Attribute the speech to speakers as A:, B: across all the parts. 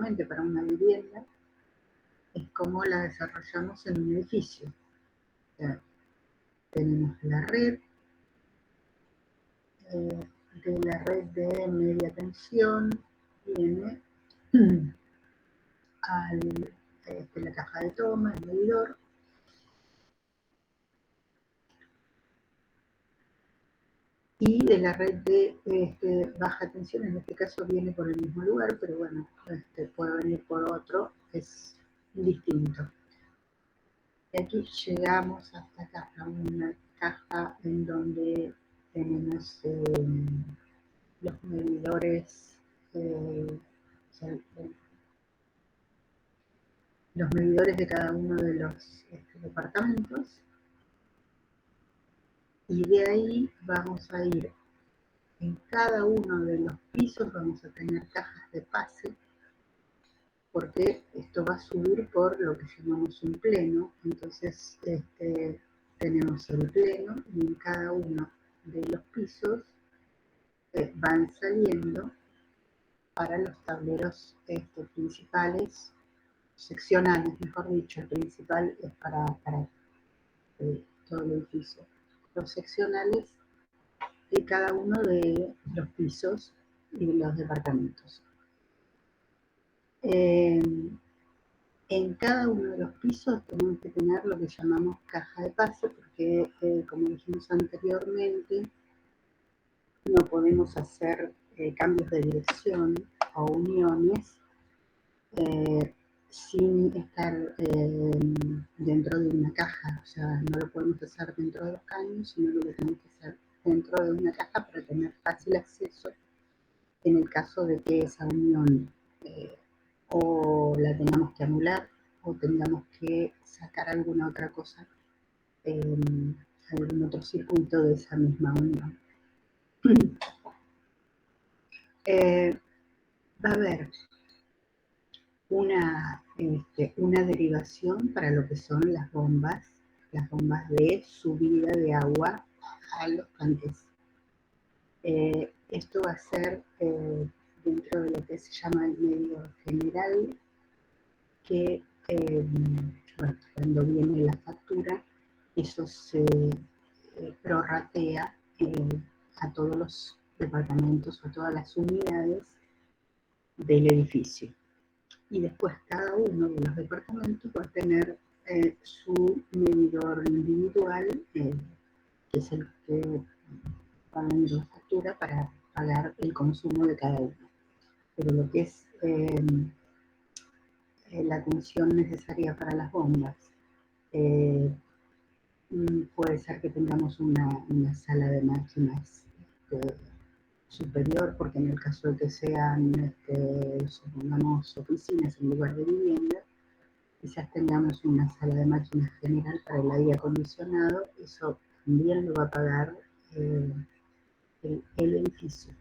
A: justamente para una vivienda, es como la desarrollamos en un edificio. O sea, tenemos la red, de la red de media tensión, viene a la caja de toma, el medidor, y de la red de baja tensión, en este caso viene por el mismo lugar, pero bueno, puede venir por otro, es distinto. Y aquí llegamos hasta acá, a una caja en donde tenemos los medidores, los medidores de cada uno de los departamentos, y de ahí vamos a ir en cada uno de los pisos, vamos a tener cajas de pase, porque esto va a subir por lo que llamamos un pleno. Entonces tenemos el pleno y en cada uno de los pisos van saliendo para los tableros principales, seccionales, mejor dicho. El principal es para todo el edificio. Los seccionales de cada uno de los pisos y de los departamentos. En cada uno de los pisos tenemos que tener lo que llamamos caja de pase, porque como dijimos anteriormente, no podemos hacer cambios de dirección o uniones sin estar dentro de una caja. O sea, no lo podemos hacer dentro de los caños, sino lo que tenemos que hacer dentro de una caja para tener fácil acceso en el caso de que esa unión o la tengamos que anular o tengamos que sacar alguna otra cosa, algún otro circuito de esa misma unión. Va a haber una derivación para lo que son las bombas de subida de agua a los tanques. Esto va a ser dentro de lo que se llama el medidor general, que cuando viene la factura, eso se prorratea a todos los departamentos o a todas las unidades del edificio. Y después cada uno de los departamentos va a tener su medidor individual, que es el que va a venir la factura para pagar el consumo de cada uno. Pero lo que es la tensión necesaria para las bombas, puede ser que tengamos una sala de máquinas superior, porque en el caso de que sean, supongamos, oficinas en lugar de vivienda, quizás tengamos una sala de máquinas general para el aire acondicionado. Eso también lo va a pagar el edificio.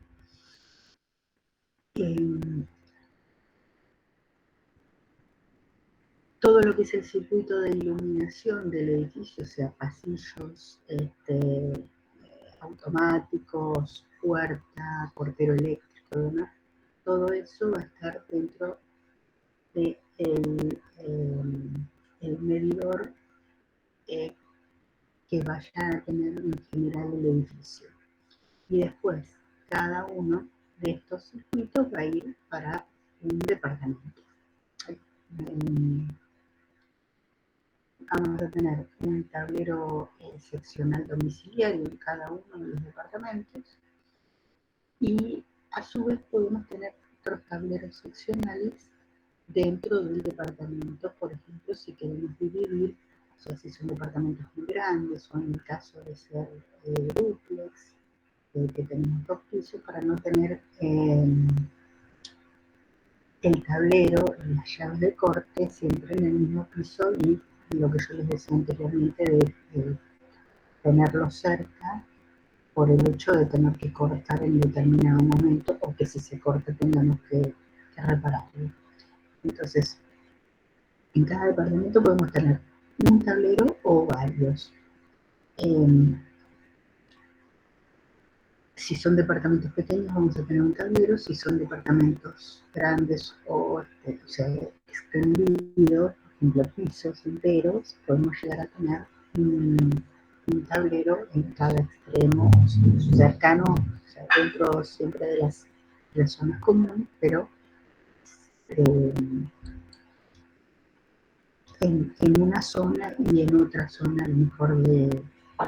A: Todo lo que es el circuito de iluminación del edificio, o sea, pasillos automáticos, puerta, portero eléctrico, demás, todo eso va a estar dentro de el medidor que vaya a tener en general el edificio. Y después, cada uno de estos circuitos va a ir para un departamento. Vamos a tener un tablero seccional domiciliario en cada uno de los departamentos, y a su vez podemos tener otros tableros seccionales dentro del departamento. Por ejemplo, si queremos dividir, o sea, si son departamentos muy grandes, o en el caso de ser dúplex, que tenemos 2 pisos, para no tener el tablero y las llaves de corte siempre en el mismo piso, y lo que yo les decía anteriormente de tenerlo cerca por el hecho de tener que cortar en determinado momento, o que si se corta tengamos que repararlo. Entonces, en cada departamento podemos tener un tablero o varios. Si son departamentos pequeños vamos a tener un tablero. Si son departamentos grandes o o sea, extendido, por ejemplo, pisos enteros, podemos llegar a tener un tablero en cada extremo, cercano, o sea, dentro siempre de las zonas comunes, pero eh, en una zona y en otra zona, a lo mejor del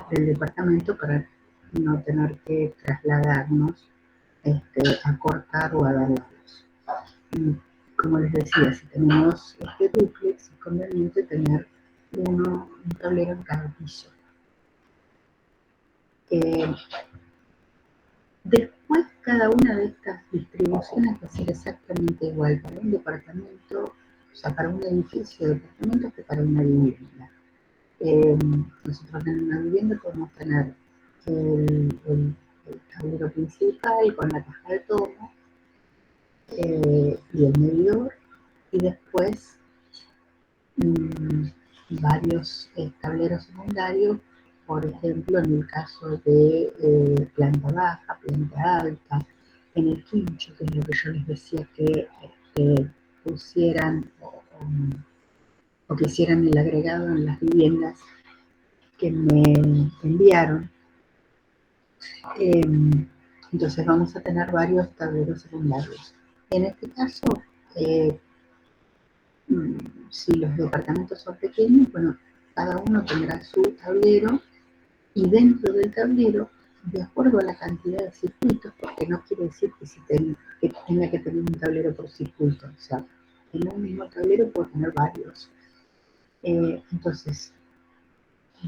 A: departamento, para no tener que trasladarnos a cortar o a dar luz. Y como les decía, si tenemos este dúplex, es conveniente tener un tablero en cada piso. Después, cada una de estas distribuciones va a ser exactamente igual para un departamento, o sea, para un edificio de departamentos que para una vivienda. Nosotros en una vivienda podemos tener el tablero principal con la caja de tomo y el medidor, y después varios tableros secundarios, por ejemplo, en el caso de planta baja, planta alta, en el quincho, que es lo que yo les decía que pusieran o que hicieran el agregado en las viviendas que me enviaron. Entonces vamos a tener varios tableros secundarios. En este caso, eh, si los departamentos son pequeños, bueno, cada uno tendrá su tablero y dentro del tablero, de acuerdo a la cantidad de circuitos, porque no quiere decir que tenga que tener un tablero por circuito, o sea, en un mismo tablero puedo tener varios. Entonces,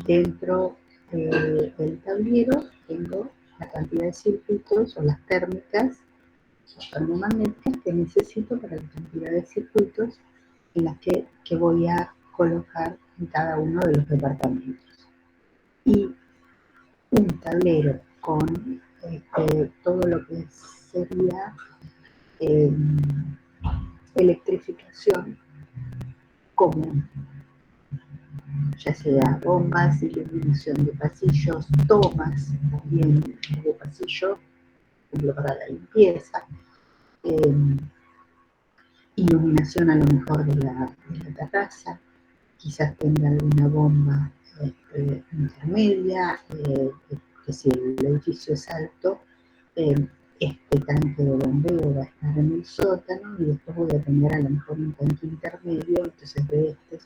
A: dentro del tablero tengo la cantidad de circuitos o las térmicas o termomagnéticas que necesito para la cantidad de circuitos en las que voy a colocar en cada uno de los departamentos. Y un tablero con todo lo que sería eh, electrificación común, ya sea bombas, iluminación de pasillos, tomas también de pasillo, por ejemplo para la limpieza, iluminación a lo mejor de la terraza, quizás tenga alguna bomba intermedia, que si el edificio es alto, este tanque de bombeo va a estar en el sótano y después voy a tener a lo mejor un tanque intermedio, entonces de este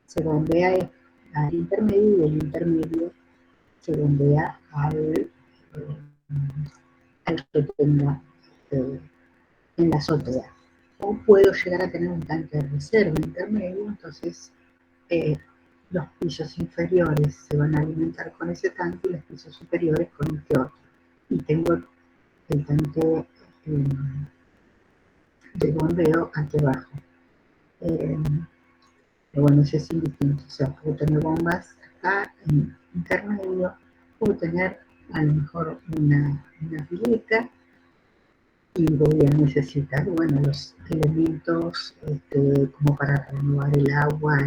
A: se bombea al intermedio y el intermedio se bombea al que tenga en la azotea. O puedo llegar a tener un tanque de reserva intermedio, entonces los pisos inferiores se van a alimentar con ese tanque y los pisos superiores con este otro. Y tengo el tanque de bombeo aquí abajo. Pero bueno, eso es indistinto. O sea, puedo tener bombas acá en intermedio, puedo tener a lo mejor una pileta y voy a necesitar, bueno, los elementos como para renovar el agua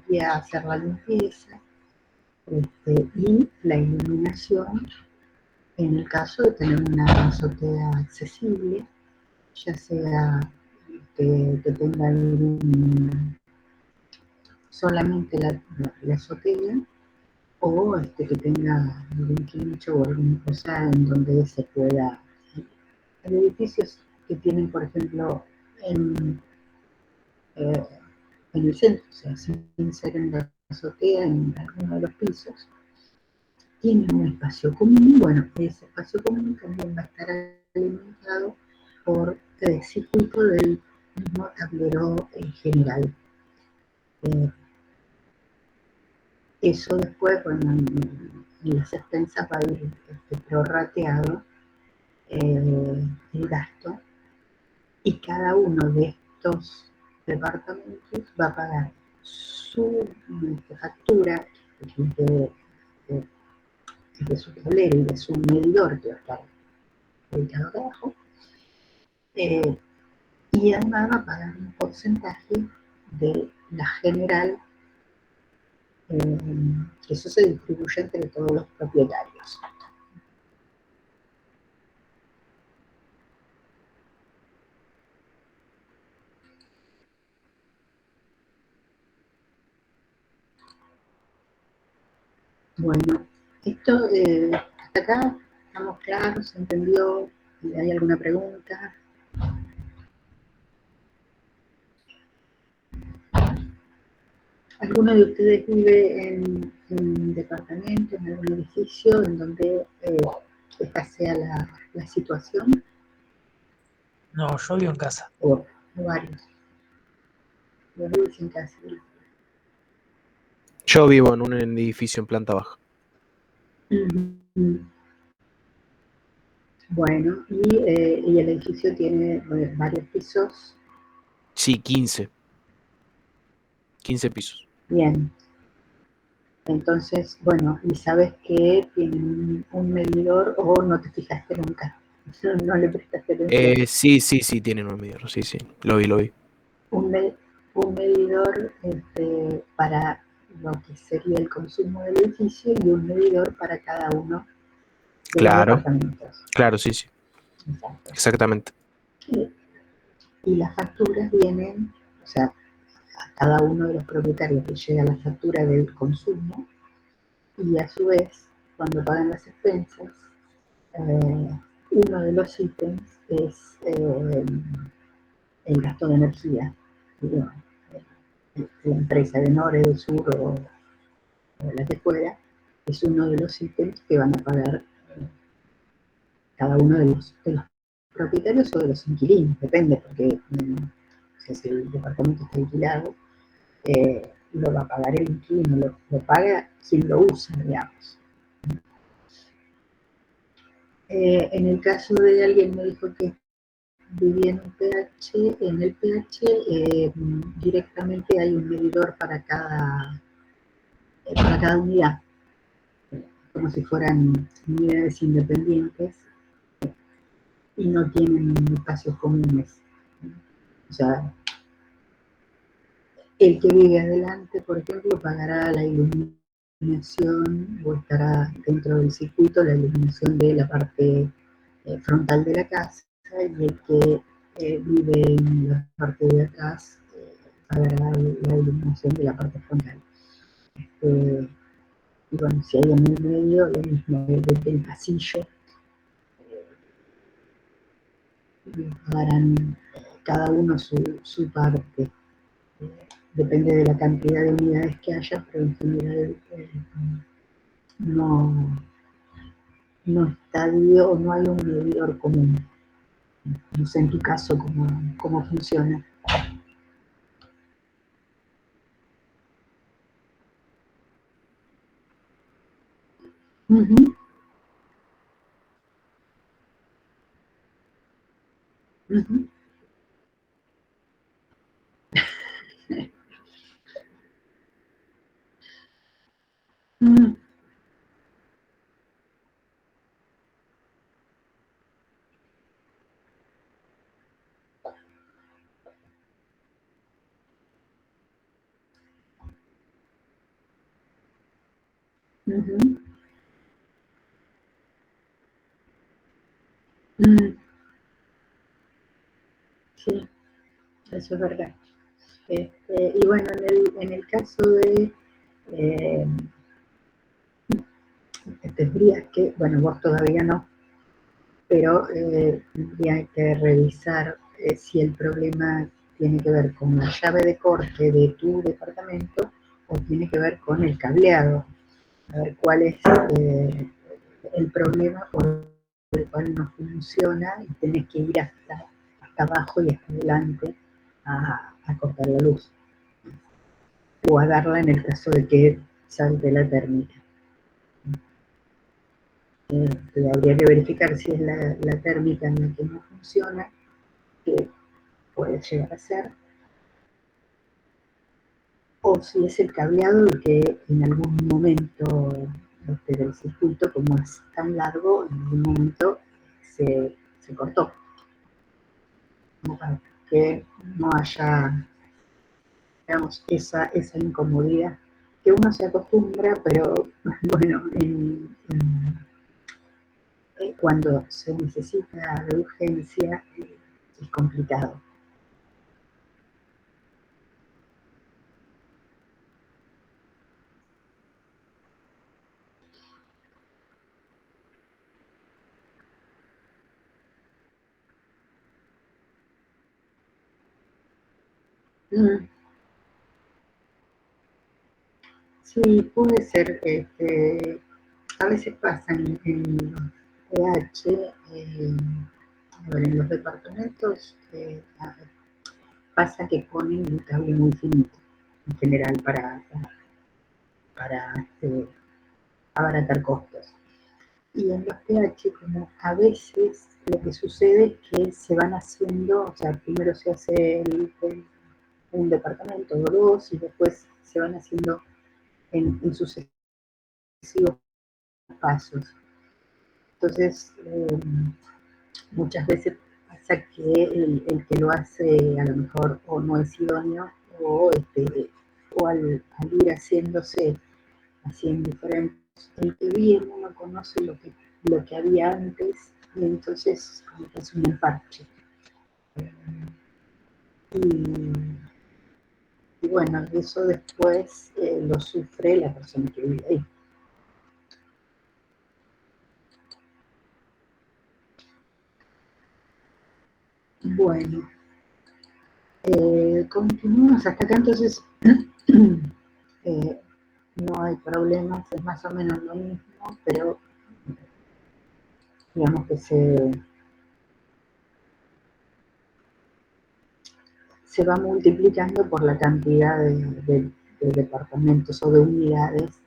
A: y hacer la limpieza, y la iluminación en el caso de tener una azotea accesible, ya sea que tenga solamente la azotea o que tenga algún quincho o alguna cosa en donde se pueda. Hay edificios que tienen, por ejemplo, eh, en el centro, o sea, sin ser en la azotea, en alguno de los pisos, tienen un espacio común. Bueno, ese espacio común también va a estar alimentado por circuito del mismo tablero general. Eso después, bueno, en las expensas va a ir prorrateado el gasto, y cada uno de estos departamentos va a pagar su factura de, de su tablero y de su medidor que va a estar ubicado abajo, y además va a pagar un porcentaje de la general, que eso se distribuye entre todos los propietarios. Bueno, esto hasta acá estamos claros, ¿se entendió? ¿Hay alguna pregunta? ¿Alguno de ustedes vive en un departamento, en algún edificio en donde esta sea la situación?
B: No, yo vivo en casa.
A: O varios. Los vivís en casa.
C: Yo vivo en un edificio en planta baja.
A: Bueno, y el edificio tiene varios pisos.
C: Sí, 15. 15 pisos.
A: Bien. Entonces, bueno, y sabes que tienen un medidor o no te fijaste nunca. No le prestaste atención.
C: Sí, tienen un medidor. Sí, lo vi.
A: Un, me- un medidor para lo que sería el consumo del edificio y un medidor para cada uno de los
C: Claro,
A: departamentos.
C: sí.
A: Exacto.
C: Exactamente.
A: Y las facturas vienen, o sea, a cada uno de los propietarios le llega la factura del consumo y a su vez, cuando pagan las expensas, uno de los ítems es el gasto de energía. Bueno, la empresa de Nore, del Sur o la que fuera, es uno de los ítems que van a pagar cada uno de los propietarios o de los inquilinos, depende, porque si el departamento está alquilado, lo va a pagar el inquilino, lo paga quien lo usa, digamos. En el caso de alguien me dijo que vivía en el PH directamente hay un medidor para cada unidad, como si fueran unidades independientes y no tienen espacios comunes. O sea, el que vive adelante, por ejemplo, pagará la iluminación o estará dentro del circuito la iluminación de la parte frontal de la casa y el que vive en la parte de atrás pagará la iluminación de la parte frontal. Y bueno, si hay en el medio, lo mismo desde el pasillo, pagarán cada uno su parte. Depende de la cantidad de unidades que haya, pero en general no, no está o no hay un medidor común. No sé en tu caso cómo funciona. Uh-huh, uh-huh. Uh-huh. Uh-huh. Uh-huh. Sí, eso es verdad. Y bueno, en el caso de eh, tendrías que, bueno, vos todavía no, pero tendría que revisar si el problema tiene que ver con la llave de corte de tu departamento o tiene que ver con el cableado. A ver cuál es el problema por el cual no funciona y tenés que ir hasta abajo y hasta adelante a cortar la luz o a darla en el caso de que salte la térmica. Habría que verificar si es la térmica en la que no funciona, que puede llegar a ser, o si es el cableado el que en algún momento del circuito, como es tan largo, en algún momento se cortó, como para que no haya, digamos, esa incomodidad que uno se acostumbra, pero bueno, cuando se necesita de urgencia es complicado. Mm, sí, puede ser. A veces pasa en los PH, a ver, en los departamentos, pasa que ponen un cable muy finito, en general, para abaratar costos. Y en los PH, como a veces lo que sucede es que se van haciendo, o sea, primero se hace un departamento o dos y después se van haciendo en sucesivos pasos. Entonces, muchas veces pasa que el que lo hace a lo mejor o no es idóneo o al ir haciéndose así en diferentes, el que viene no conoce lo que había antes y entonces como que es un parche. Y bueno, eso después lo sufre la persona que vive ahí. Bueno, continuamos hasta acá, entonces eh, no hay problemas, es más o menos lo mismo, pero digamos que se va multiplicando por la cantidad de departamentos o de unidades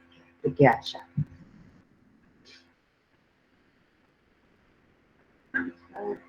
A: que haya. A ver,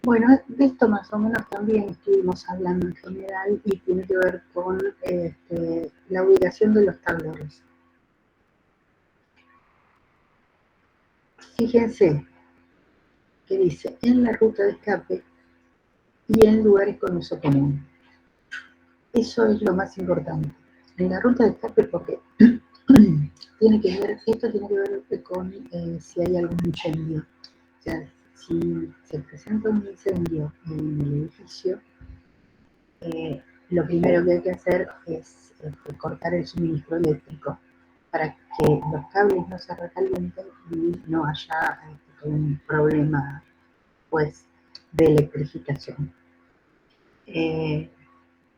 A: bueno, de esto más o menos también estuvimos hablando en general y tiene que ver con la ubicación de los tableros. Fíjense que dice en la ruta de escape y en lugares con uso común. Eso es lo más importante. En la ruta de escape porque esto tiene que ver con si hay algún incendio. O sea, si se presenta un incendio en el edificio, lo primero que hay que hacer es cortar el suministro eléctrico para que los cables no se recalienten y no haya un problema pues, de electrificación.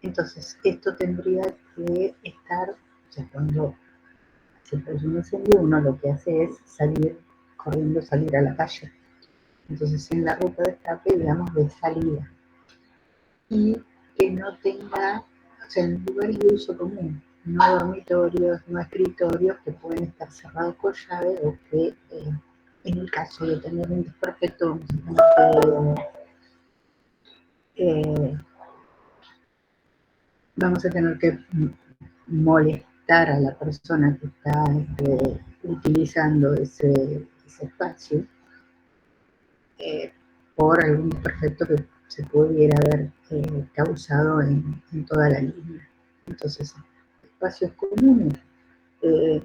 A: Entonces, esto tendría que estar, o sea, cuando se produce un incendio, uno lo que hace es salir corriendo, salir a la calle. Entonces, en la ruta de escape, digamos, de salida. Y que no tenga, o sea, en lugares de uso común, no dormitorios, no escritorios que pueden estar cerrados con llave o que en el caso de tener un desperfecto vamos a tener que molestar a la persona que está utilizando ese espacio eh, por algún desperfecto que se pudiera haber causado en toda la línea. Entonces, espacios comunes, eh,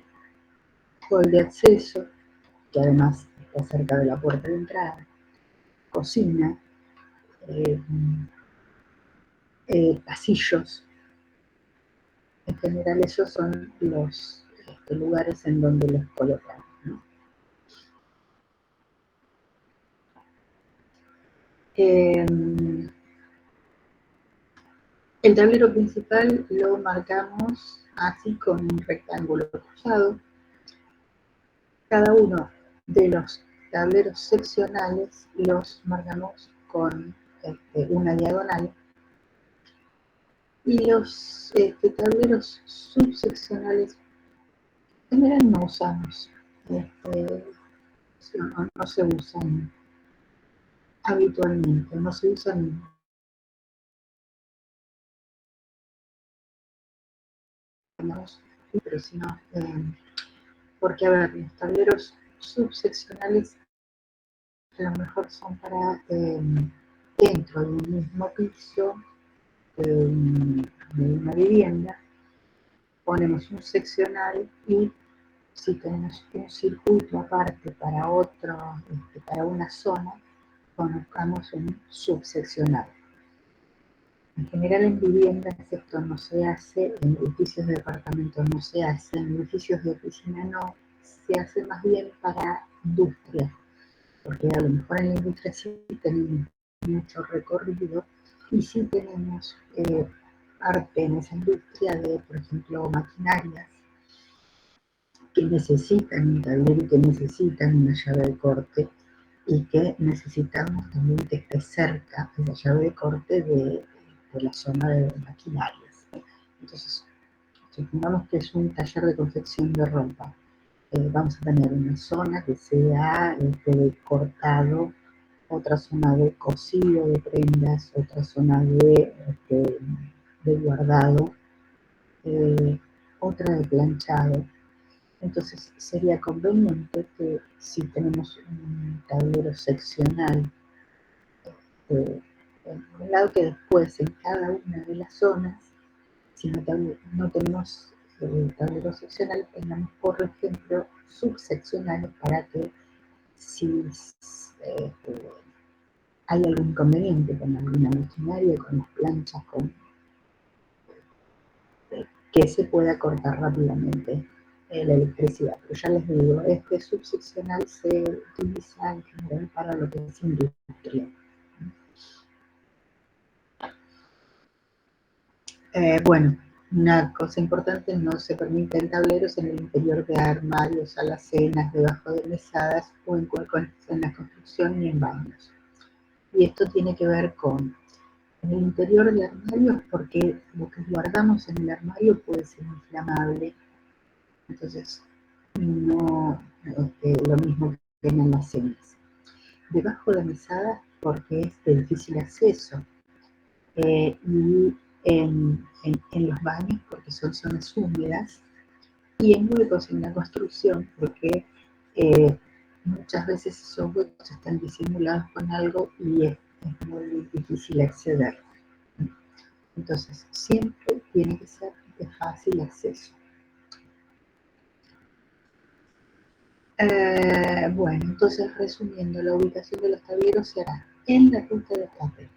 A: hall de acceso, que además está cerca de la puerta de entrada, cocina, eh, pasillos. En general esos son los lugares en donde los colocan, ¿no? El tablero principal lo marcamos así con un rectángulo cruzado. Cada uno de los tableros seccionales los marcamos con una diagonal y los tableros subseccionales en general no usamos, no se usan habitualmente, no se usan pero sino porque a ver, los tableros subseccionales a lo mejor son para dentro de un mismo piso de una vivienda, ponemos un seccional y si tenemos un circuito aparte para otro, para una zona, colocamos un subseccional. En general en viviendas esto no se hace, en edificios de departamento no se hace, en edificios de oficina no, se hace más bien para industria, porque a lo mejor en la industria sí tenemos mucho recorrido y sí tenemos parte en esa industria de, por ejemplo, maquinarias que necesitan un tablero y que necesitan una llave de corte y que necesitamos también que esté cerca de la llave de corte de la zona de maquinarias. Entonces, supongamos que es un taller de confección de ropa. Vamos a tener una zona que sea de cortado, otra zona de cosido de prendas, otra zona de guardado, otra de planchado. Entonces sería conveniente que si tenemos un tablero seccional, en un lado que después en cada una de las zonas, si no tenemos tablero seccional, tengamos por ejemplo subseccionales para que si hay algún inconveniente con alguna maquinaria, con las planchas, que se pueda cortar rápidamente la electricidad. Pero ya les digo, este subseccional se utiliza en general para lo que es industria. Bueno, una cosa importante, no se permiten tableros en el interior de armarios, alacenas, debajo de mesadas o en la construcción ni en baños. Y esto tiene que ver con en el interior de armarios porque lo que guardamos en el armario puede ser inflamable. Entonces, no lo mismo que en almacenes. Debajo de mesadas porque es de difícil acceso. Y en los baños porque son zonas húmedas. Y en huecos en la construcción porque muchas veces esos huecos están disimulados con algo y es muy difícil acceder. Entonces, siempre tiene que ser de fácil acceso. Bueno, entonces resumiendo, la ubicación de los tableros será en la ruta de escape.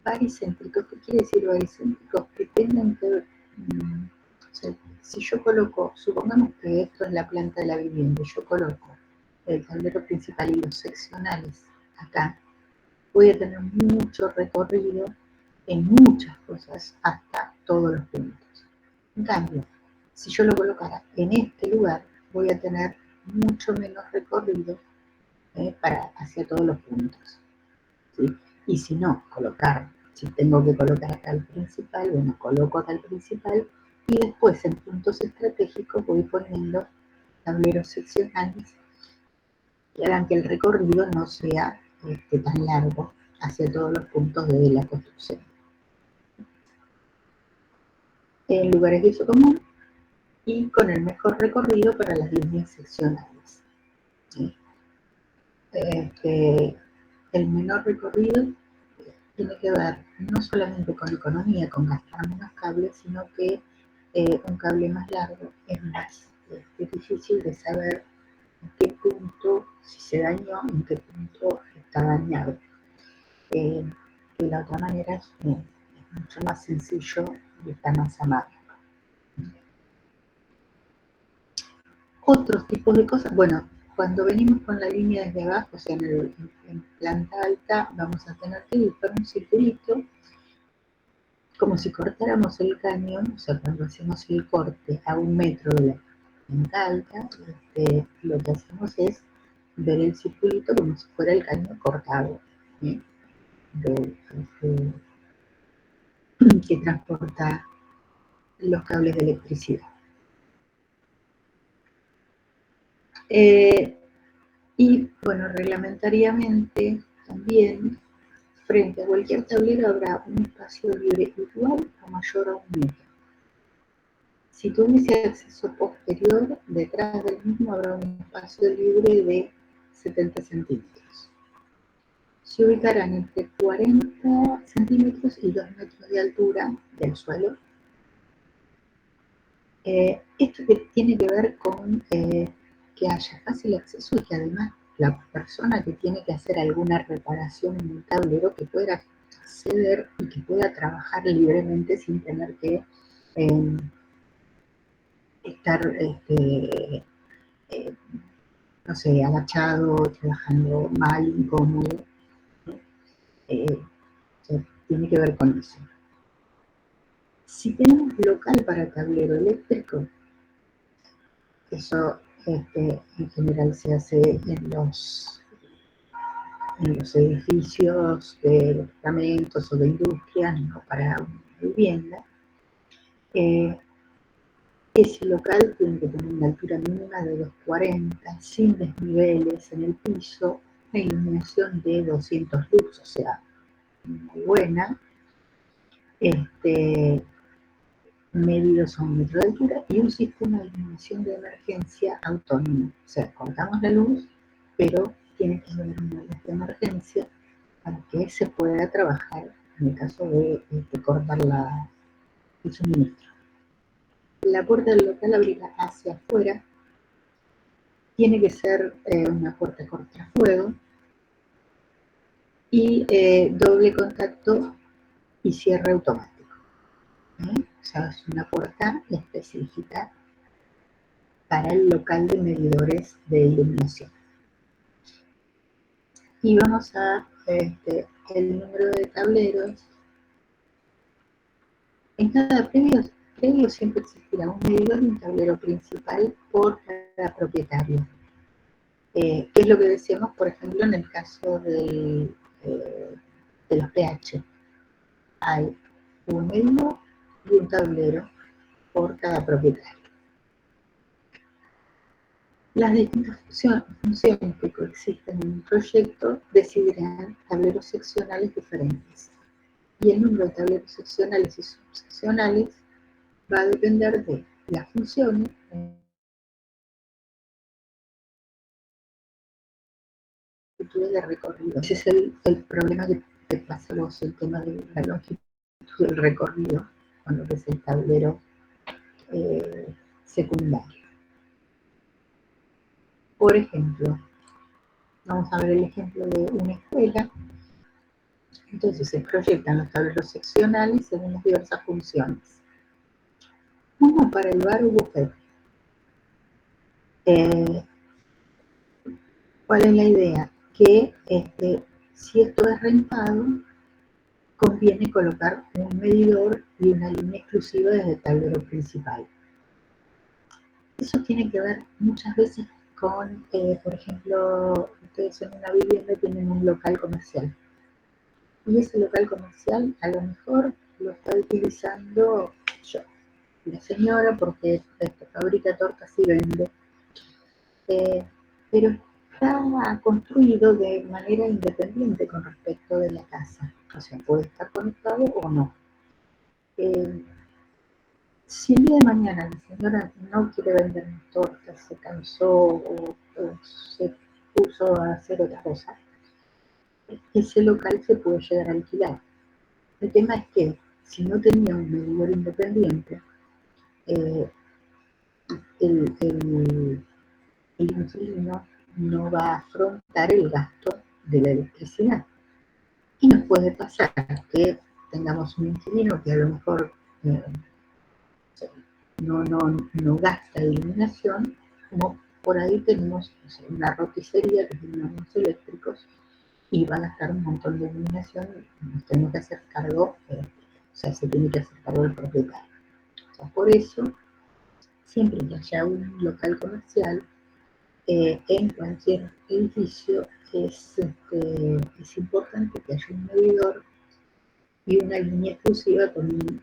A: Baricéntricos, ¿qué quiere decir baricéntricos? Que tengan que ver, o sea, si yo coloco, supongamos que esto es la planta de la vivienda, y yo coloco el tablero principal y los seccionales acá, voy a tener mucho recorrido en muchas cosas hasta todos los puntos. En cambio, si yo lo colocara en este lugar, voy a tener mucho menos recorrido hacia todos los puntos, ¿sí? Y si no, si tengo que colocar acá el principal, bueno, coloco acá el principal y después en puntos estratégicos voy poniendo tableros seccionales que hagan que el recorrido no sea tan largo hacia todos los puntos de la construcción. En lugares de uso común y con el mejor recorrido para las líneas seccionales. ¿Sí? El menor recorrido tiene que ver no solamente con economía, con gastar menos cables, sino que un cable más largo es más difícil de saber en qué punto, si se dañó, en qué punto está dañado. De la otra manera es mucho más sencillo y está más a mano. Otros tipos de cosas, bueno, cuando venimos con la línea desde abajo, o sea, en planta alta, vamos a tener que dibujar un circulito, como si cortáramos el cañón, o sea, cuando hacemos el corte a 1 metro de la planta alta, lo que hacemos es ver el circulito como si fuera el cañón cortado, ¿sí? Que transporta los cables de electricidad. Y bueno, reglamentariamente también, frente a cualquier tablero habrá un espacio libre igual o mayor a 1 metro. Si tuviese acceso posterior, detrás del mismo habrá un espacio libre de 70 centímetros. Se ubicarán entre 40 centímetros y 2 metros de altura del suelo. Esto que tiene que ver con que haya fácil acceso y que además la persona que tiene que hacer alguna reparación en el tablero que pueda acceder y que pueda trabajar libremente sin tener que estar, no sé, agachado, trabajando mal, incómodo. Tiene que ver con eso. Si tenemos local para tablero eléctrico, eso en general se hace en los edificios de departamentos o de industrias, no para una vivienda. Ese local tiene que tener una altura mínima de 2,40, sin desniveles en el piso, una iluminación de 200 lux, o sea, muy buena, medidos a 1 metro de altura y un sistema de iluminación de emergencia autónomo. O sea, cortamos la luz, pero tiene que haber una luz de emergencia para que se pueda trabajar en el caso de cortar el suministro. La puerta del local abrirá hacia afuera. Tiene que ser una puerta cortafuego y doble contacto y cierre automático. O sea, es una puerta específica para el local de medidores de iluminación. Y vamos a el número de tableros. En cada predio siempre existirá un medidor y un tablero principal por cada propietario. ¿Qué es lo que decíamos, por ejemplo, en el caso de los pH? Hay un medidor y un tablero por cada propietario. Las distintas funciones que coexisten en un proyecto decidirán tableros seccionales diferentes. Y el número de tableros seccionales y subseccionales va a depender de las funciones, de recorrido. Ese es el problema que pasa vos, el tema de la longitud del recorrido, con lo que es el tablero secundario. Por ejemplo, vamos a ver el ejemplo de una escuela. Entonces se proyectan los tableros seccionales según las diversas funciones. Uno para el bar o buffet. ¿Cuál es la idea? Que si esto es rentado, conviene colocar un medidor y una línea exclusiva desde el tablero principal. Eso tiene que ver muchas veces con, por ejemplo, ustedes en una vivienda tienen un local comercial. Y ese local comercial a lo mejor lo está utilizando yo, la señora, porque fabrica tortas y vende. Pero está construido de manera independiente con respecto de la casa. O sea, puede estar conectado o no. Si el día de mañana la señora no quiere vender tortas, se cansó o se puso a hacer otra cosa, ese local se puede llegar a alquilar. El tema es que si no tenía un medidor independiente, el inquilino no va a afrontar el gasto de la electricidad. Y nos puede pasar que tengamos un inquilino que a lo mejor no gasta iluminación, como por ahí tenemos una roticería que tiene unos eléctricos y va a gastar un montón de iluminación y nos tenemos que hacer cargo, o sea, se tiene que hacer cargo del propietario. O sea, por eso, siempre que haya un local comercial, en cualquier edificio es importante que haya un medidor y una línea exclusiva con un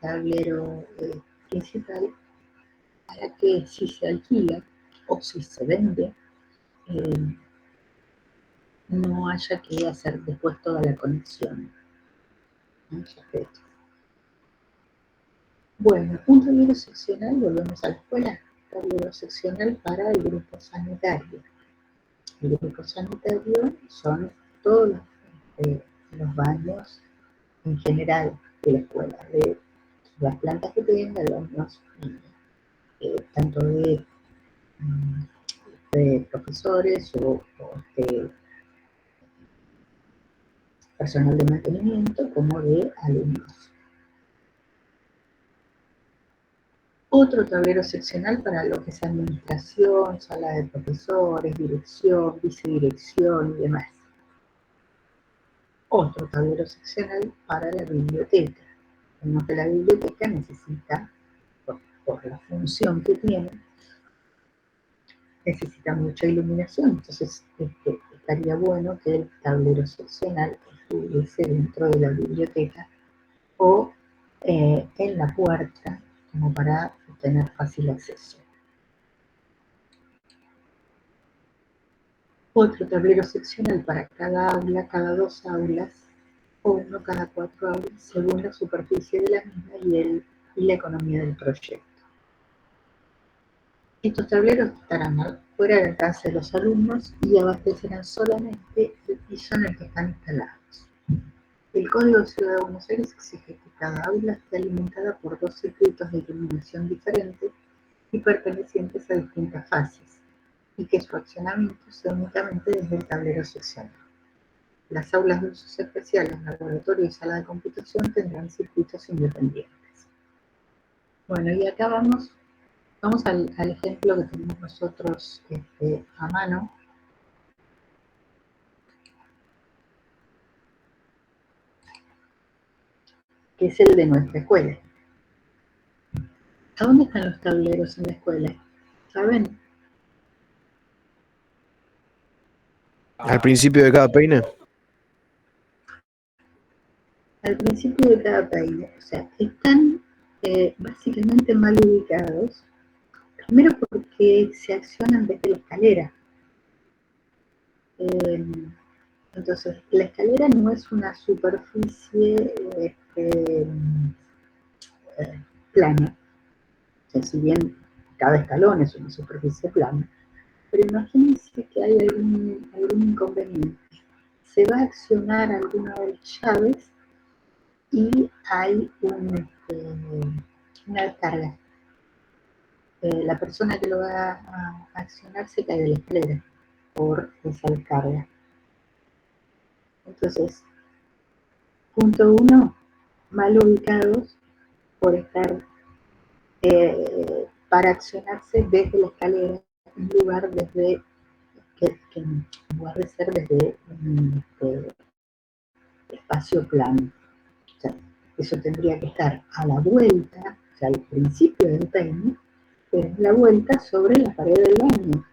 A: tablero principal para que si se alquila o si se vende, no haya que hacer después toda la conexión. Bueno, un tablero seccional, volvemos a la escuela, tablero seccional para el grupo sanitario. El único sanitario son todos los baños en general de la escuela, de las plantas que tengan, baños tanto de profesores o de personal de mantenimiento como de alumnos. Otro tablero seccional para lo que es administración, sala de profesores, dirección, vicedirección y demás. Otro tablero seccional para la biblioteca. Vemos que la biblioteca necesita, por la función que tiene, necesita mucha iluminación. Entonces estaría bueno que el tablero seccional estuviese dentro de la biblioteca o en la puerta, como para tener fácil acceso. Otro tablero seccional para cada aula, cada 2 aulas, o uno cada 4 aulas, según la superficie de la misma y la economía del proyecto. Estos tableros estarán fuera del alcance de los alumnos y abastecerán solamente el piso en el que están instalados. El Código de Ciudad de Buenos Aires exige que cada aula esté alimentada por 2 circuitos de iluminación diferentes y pertenecientes a distintas fases, y que su accionamiento sea únicamente desde el tablero seccional. Las aulas de usos especiales, laboratorio y sala de computación tendrán circuitos independientes. Bueno, y acá vamos al ejemplo que tenemos nosotros a mano. Que es el de nuestra escuela. ¿A dónde están los tableros en la escuela? ¿Saben?
C: Al principio de cada peine.
A: Al principio de cada peine. O sea, están básicamente mal ubicados. Primero porque se accionan desde la escalera. Entonces, la escalera no es una superficie plana. O sea, si bien cada escalón es una superficie plana, pero imagínense que hay algún inconveniente. Se va a accionar alguna de las llaves y hay una descarga. La persona que lo va a accionar se cae de la escalera por esa descarga. Entonces, punto 1, mal ubicados por estar para accionarse desde la escalera en lugar de ser desde un espacio plano. O sea, eso tendría que estar a la vuelta, o sea, al principio del peine, pero es la vuelta sobre la pared del baño.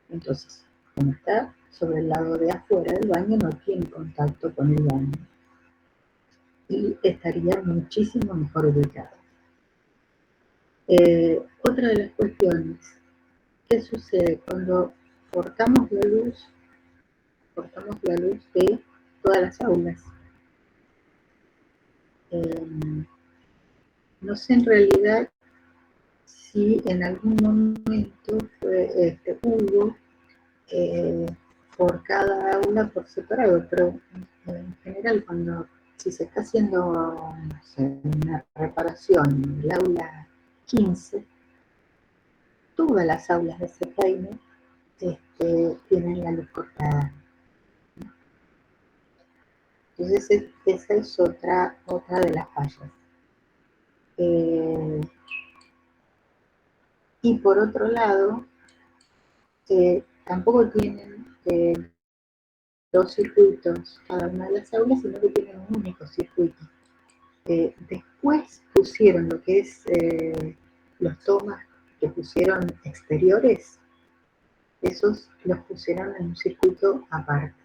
A: Entonces, como está sobre el lado de afuera del baño, no tiene contacto con el baño. Y estaría muchísimo mejor ubicado. Otra de las cuestiones, ¿qué sucede cuando cortamos la luz de todas las aulas? No sé en realidad si en algún momento hubo por cada aula por separado, pero en general si se está haciendo, no sé, una reparación en el aula 15, todas las aulas de ese peine tienen la luz cortada. Entonces esa es otra de las fallas. Y por otro lado, tampoco tienen 2 circuitos cada una de las aulas, sino que tienen un único circuito. Después pusieron lo que es los tomas que pusieron exteriores, esos los pusieron en un circuito aparte.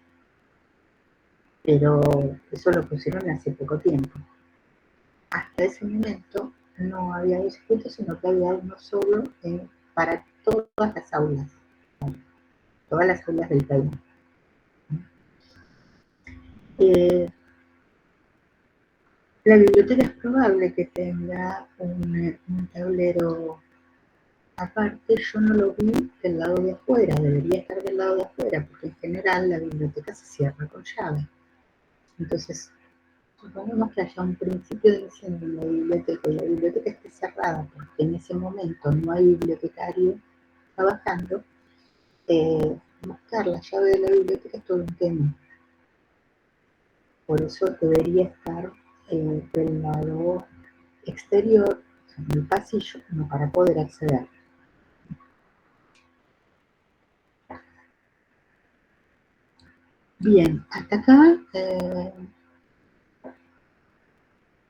A: Pero eso lo pusieron hace poco tiempo. Hasta ese momento no había 2 circuitos, sino que había uno solo para todas las aulas. Todas las aulas del país. La biblioteca es probable que tenga un tablero aparte. Yo no lo vi del lado de afuera, debería estar del del lado de afuera, porque en general la biblioteca se cierra con llave. Entonces, suponemos que haya un principio de incendio en la biblioteca y la biblioteca esté cerrada porque en ese momento no hay bibliotecario trabajando, buscar la llave de la biblioteca es todo un tema. Por eso debería estar del lado exterior, en el pasillo, como para poder acceder. Bien, hasta acá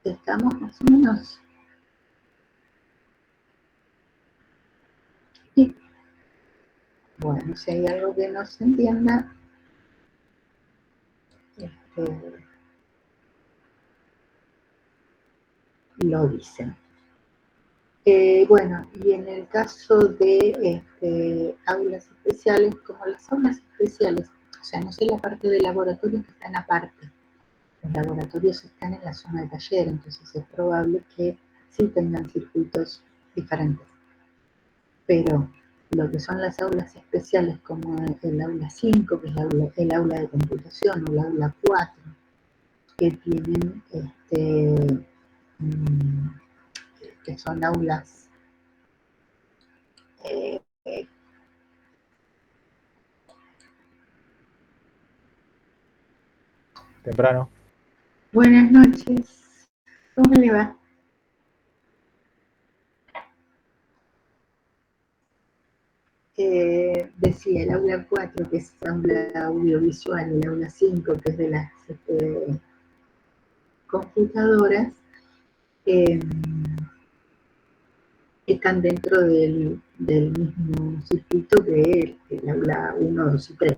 A: estamos más o menos. Y, bueno, si hay algo que no se entienda, lo dicen. Bueno, y en el caso de aulas especiales, como las aulas especiales, o sea, no sé la parte de laboratorio que están aparte. Los laboratorios están en la zona de taller, entonces es probable que sí tengan circuitos diferentes. Pero lo que son las aulas especiales, como el aula 5, que es el aula de computación, o el aula 4, que tienen que son aulas
D: Temprano.
A: Buenas noches, ¿cómo le va? Decía el aula 4, que es aula audiovisual, el aula 5, que es de las computadoras, están dentro del mismo circuito que el aula 1, 2 y 3.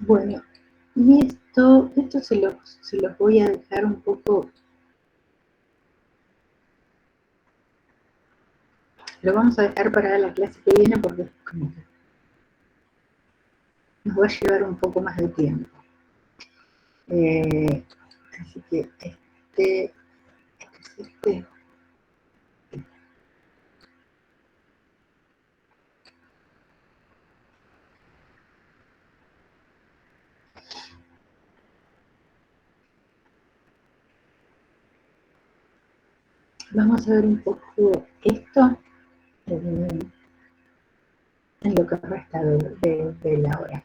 A: Bueno, y esto se los voy a dejar un poco, lo vamos a dejar para la clase que viene porque como que nos va a llevar un poco más de tiempo. Así que vamos a ver un poco esto en lo que resta de la hora.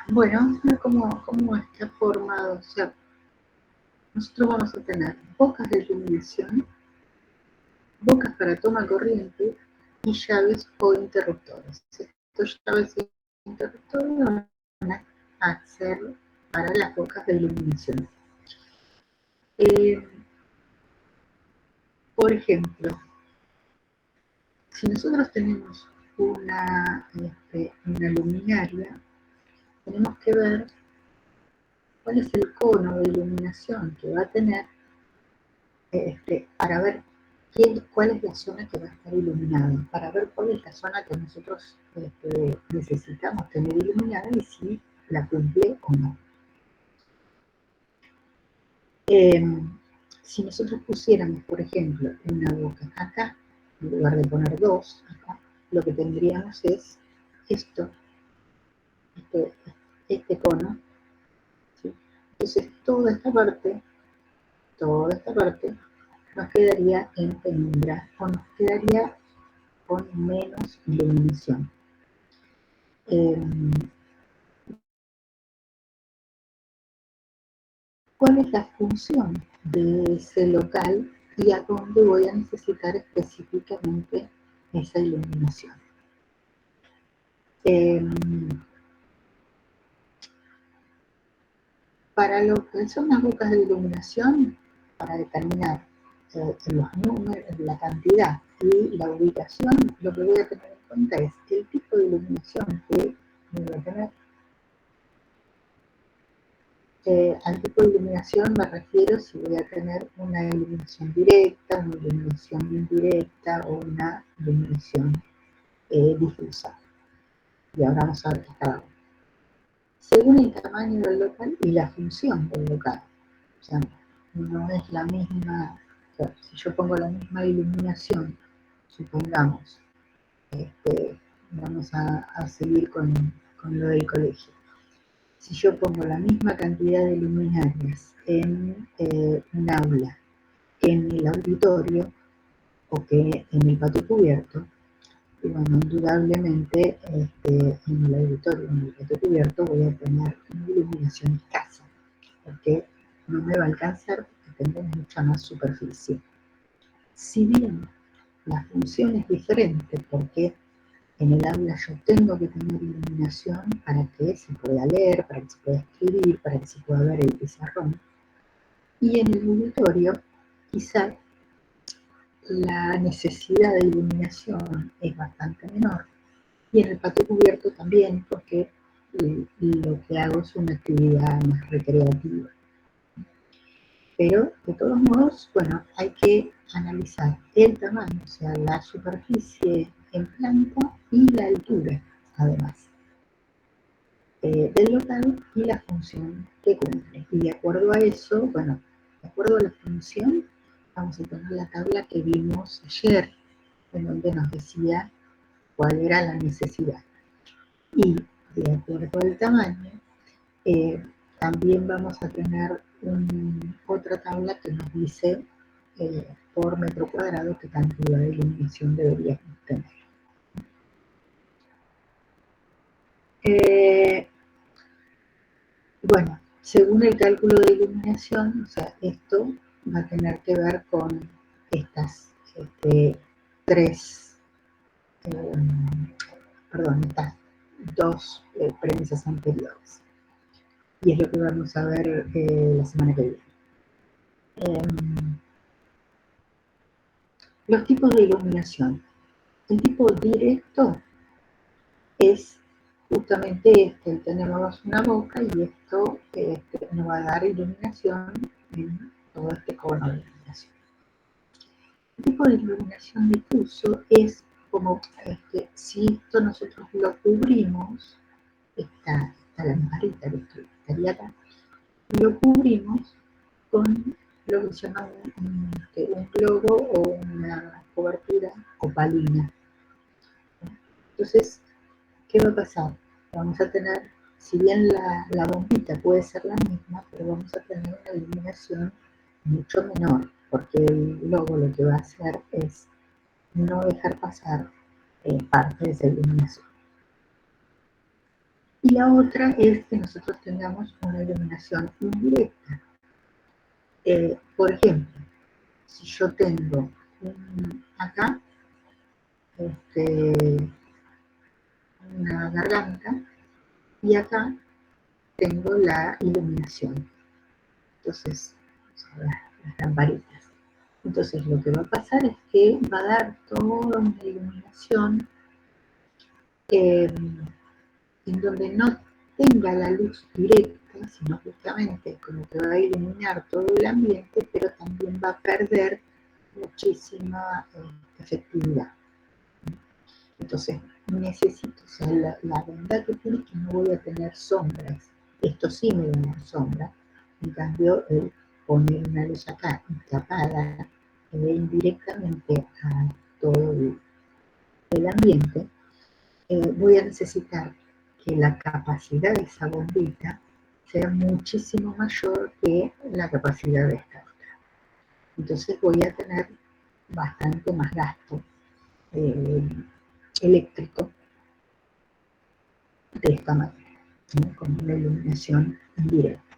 A: Bueno, vamos a ver cómo está formado. O sea, nosotros vamos a tener bocas de iluminación, bocas para toma corriente y llaves o interruptores. Estos llaves e interruptores van a ser para las bocas de iluminación. Por ejemplo, si nosotros tenemos una luminaria, tenemos que ver cuál es el cono de iluminación que va a tener para ver cuál es la zona que va a estar iluminada, para ver cuál es la zona que nosotros necesitamos tener iluminada y si la cumple o no. Si nosotros pusiéramos, por ejemplo, una boca acá, en lugar de poner dos acá, lo que tendríamos es esto, este cono, ¿sí? Entonces toda esta parte nos quedaría en penumbra o nos quedaría con menos iluminación. ¿Cuál es la función de ese local y a dónde voy a necesitar específicamente esa iluminación? Para lo que son las bocas de iluminación, para determinar los números, la cantidad y la ubicación, lo que voy a tener en cuenta es el tipo de iluminación que voy a tener. Al tipo de iluminación me refiero si voy a tener una iluminación directa, una iluminación indirecta o una iluminación difusa. Y ahora vamos a ver qué es cada uno. Según el tamaño del local y la función del local. O sea, no es la misma, o sea, si yo pongo la misma iluminación, supongamos, vamos a seguir con lo del colegio. Si yo pongo la misma cantidad de luminarias en un aula que en el auditorio o que en el patio cubierto, y bueno, indudablemente en el auditorio, en el patio cubierto voy a tener una iluminación escasa, porque no me va a alcanzar porque tengo mucha más superficie. Si bien la función es diferente, porque en el aula yo tengo que tener iluminación para que se pueda leer, para que se pueda escribir, para que se pueda ver el pizarrón. Y en el auditorio, quizá la necesidad de iluminación es bastante menor. Y en el patio cubierto también, porque lo que hago es una actividad más recreativa. Pero, de todos modos, bueno, hay que analizar el tamaño, o sea, la superficie en planta y la altura, además, del local y la función que cumple. Y de acuerdo a eso, bueno, de acuerdo a la función, vamos a tener la tabla que vimos ayer, en donde nos decía cuál era la necesidad. Y de acuerdo al tamaño, también vamos a tener otra tabla que nos dice por metro cuadrado qué cantidad de iluminación deberíamos tener. Bueno, según el cálculo de iluminación, o sea, esto va a tener que ver con estas estas dos premisas anteriores. Y es lo que vamos a ver la semana que viene. Los tipos de iluminación. El tipo directo es justamente tenemos una boca y esto nos va a dar iluminación en todo este cono de iluminación. El tipo de iluminación difuso es como si esto nosotros lo cubrimos, esta lamparita que estaría acá, lo cubrimos con lo que se llama un globo o una cobertura opalina. Entonces, ¿qué va a pasar? Vamos a tener, si bien la bombita puede ser la misma, pero vamos a tener una iluminación mucho menor, porque el globo lo que va a hacer es no dejar pasar parte de esa iluminación. Y la otra es que nosotros tengamos una iluminación indirecta. Por ejemplo, si yo tengo acá una garganta y acá tengo la iluminación. Entonces, las lamparitas. Entonces lo que va a pasar es que va a dar toda una iluminación en donde no tenga la luz directa, sino justamente como que va a iluminar todo el ambiente, pero también va a perder muchísima efectividad. Entonces necesito, o sea, la bondad que tiene es que no voy a tener sombras. Esto sí me va a dar sombra. En cambio, poner una luz acá tapada indirectamente a todo el ambiente, voy a necesitar que la capacidad de esa bombita sea muchísimo mayor que la capacidad de esta otra. Entonces voy a tener bastante más gasto eléctrico de esta manera, ¿no? Con una iluminación indirecta.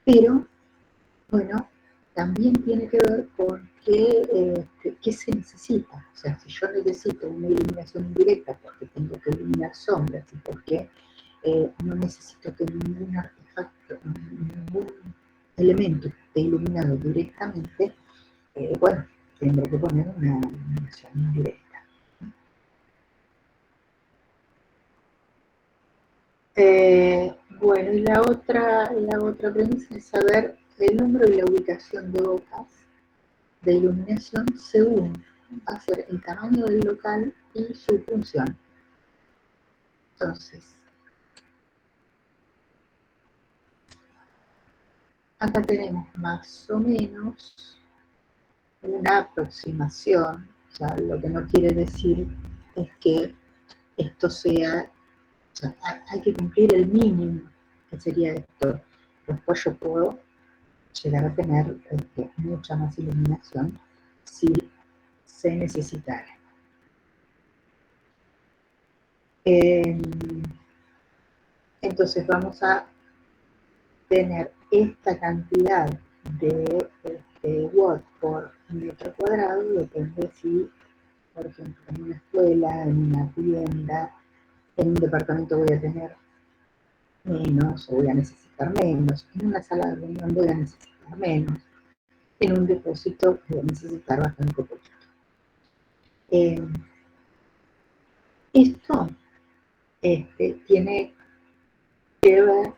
A: Pero, bueno, también tiene que ver con qué se necesita. O sea, si yo necesito una iluminación indirecta porque tengo que eliminar sombras y porque no necesito que ningún artefacto, ningún elemento esté iluminado directamente, bueno, tendré que poner una eliminación indirecta. Bueno, y la otra premisa es saber el número y la ubicación de bocas de iluminación según va a ser el tamaño del local y su función. Entonces, acá tenemos más o menos una aproximación, o sea, lo que no quiere decir es que esto sea, o sea, hay que cumplir el mínimo, que sería esto. Después yo puedo llegar a tener mucha más iluminación si se necesitara. Entonces vamos a tener esta cantidad de watts por metro cuadrado, depende si, por ejemplo, en una escuela, en una tienda, en un departamento voy a tener menos o voy a necesitar menos, en una sala de reunión voy a necesitar menos, en un depósito voy a necesitar bastante poquito. Esto tiene que ver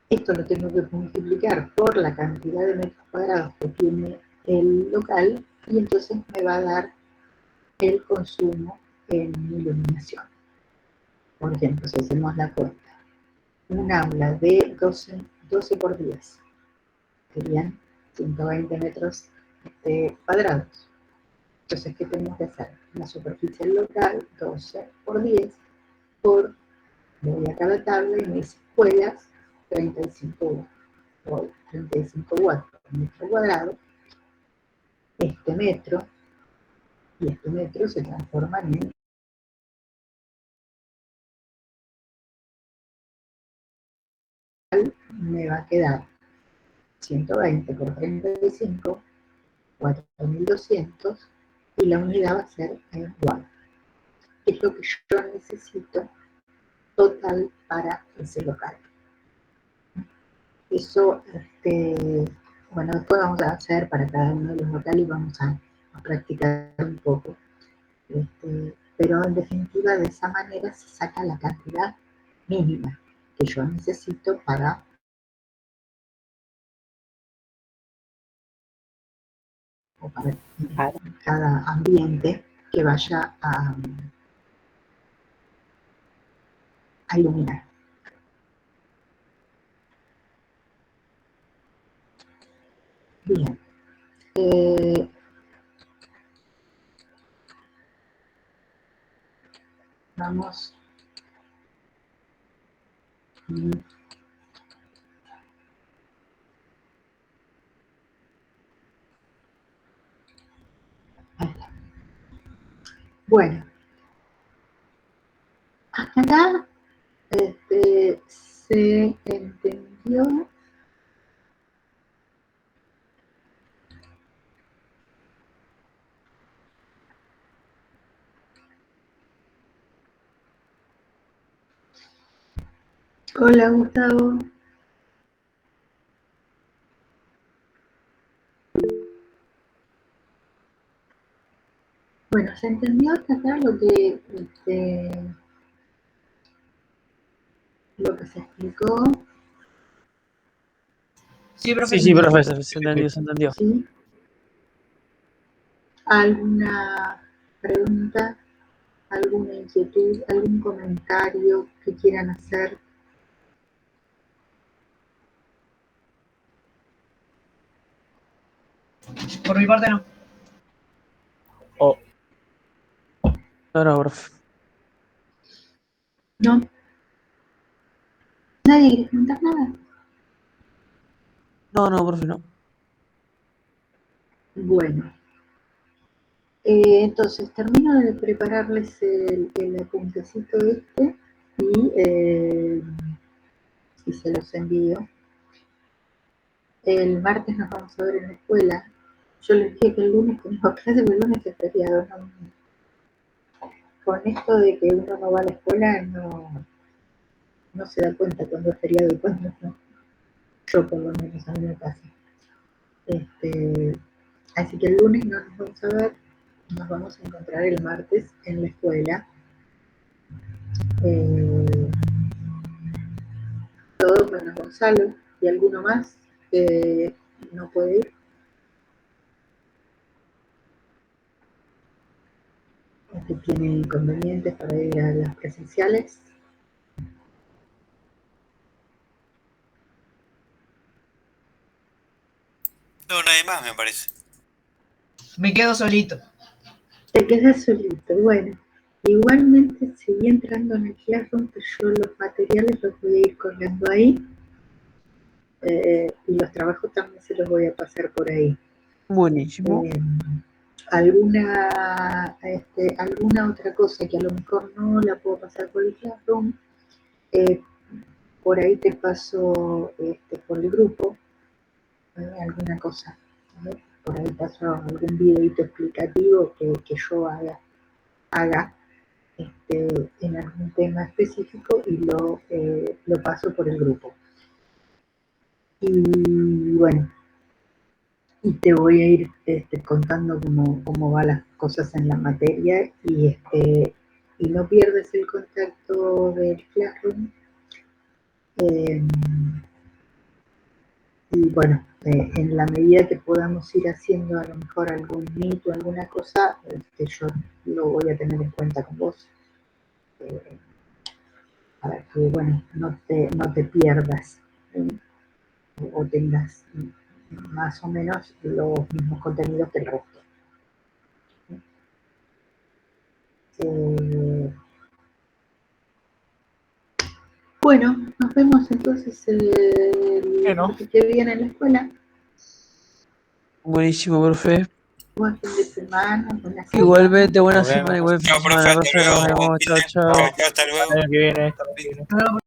A: esto lo tengo que multiplicar por la cantidad de metros cuadrados que tiene el local y entonces me va a dar el consumo en iluminación. Por ejemplo, si hacemos la cuenta, un aula de 12 por 10 serían 120 metros cuadrados. Entonces, ¿qué tenemos que hacer? La superficie del local, 12 por 10, por, voy acá a la tabla y me dice escuelas, 35 watts por metro cuadrado. Este metro y este metro se transforman en me va a quedar 120 por 35, 4200, y la unidad va a ser en watt. Es lo que yo necesito total para ese local. Eso, bueno, después vamos a hacer para cada uno de los locales y vamos a practicar un poco. Pero en definitiva, de esa manera se saca la cantidad mínima que yo necesito para cada ambiente que vaya a iluminar. Bien. Vamos. Bueno, hasta acá se entendió. Hola, Gustavo. Bueno, se entendió hasta acá lo que se explicó.
B: Sí, profe, se entendió.
A: ¿Sí? ¿Alguna pregunta, alguna inquietud, algún comentario que quieran hacer?
D: Por mi parte no.
B: No, profe.
A: ¿No? ¿Nadie quiere preguntar nada?
B: No, profe, no.
A: Bueno. Entonces, termino de prepararles el apuntecito y se los envío. El martes nos vamos a ver en la escuela. Yo les dije que el lunes tenemos clase, pero el lunes es feriado. ¿No? Con esto de que uno no va a la escuela, no no se da cuenta cuando es feriado y cuando no. Yo por lo menos a mí me pasa. Así que el lunes no nos vamos a ver, nos vamos a encontrar el martes en la escuela. Todo menos Gonzalo y alguno más que no puede ir. Que tiene inconvenientes para ir a las presenciales.
D: No, nadie más me parece.
E: Me quedo solito.
A: Te quedas solito. Bueno, igualmente seguí entrando en el Classroom, pero yo los materiales los voy a ir colgando ahí. Y los trabajos también se los voy a pasar por ahí.
B: Buenísimo.
A: Alguna otra cosa que a lo mejor no la puedo pasar por el Classroom, por ahí te paso por el grupo alguna cosa, ¿no? Por ahí paso algún videito explicativo que yo haga en algún tema específico y lo paso por el grupo. Y bueno, y te voy a ir contando cómo van las cosas en la materia y no pierdes el contacto del Classroom. Y bueno, en la medida que podamos ir haciendo a lo mejor algún mito o alguna cosa, yo lo voy a tener en cuenta con vos. Para que, bueno, no te pierdas o tengas más o menos los mismos contenidos que el resto. Bueno, nos vemos entonces el martes que viene en la escuela.
B: Buenísimo, profe.
A: Buen fin de semana, buena semana.
B: Igualmente, buena
D: Nos vemos.
B: semana y buen fin
D: Chao,
B: de semana,
D: profe,
B: profe. Nos
D: hasta luego.
B: vemos. Chao, chao.
D: Chao, hasta luego.
E: Hasta luego.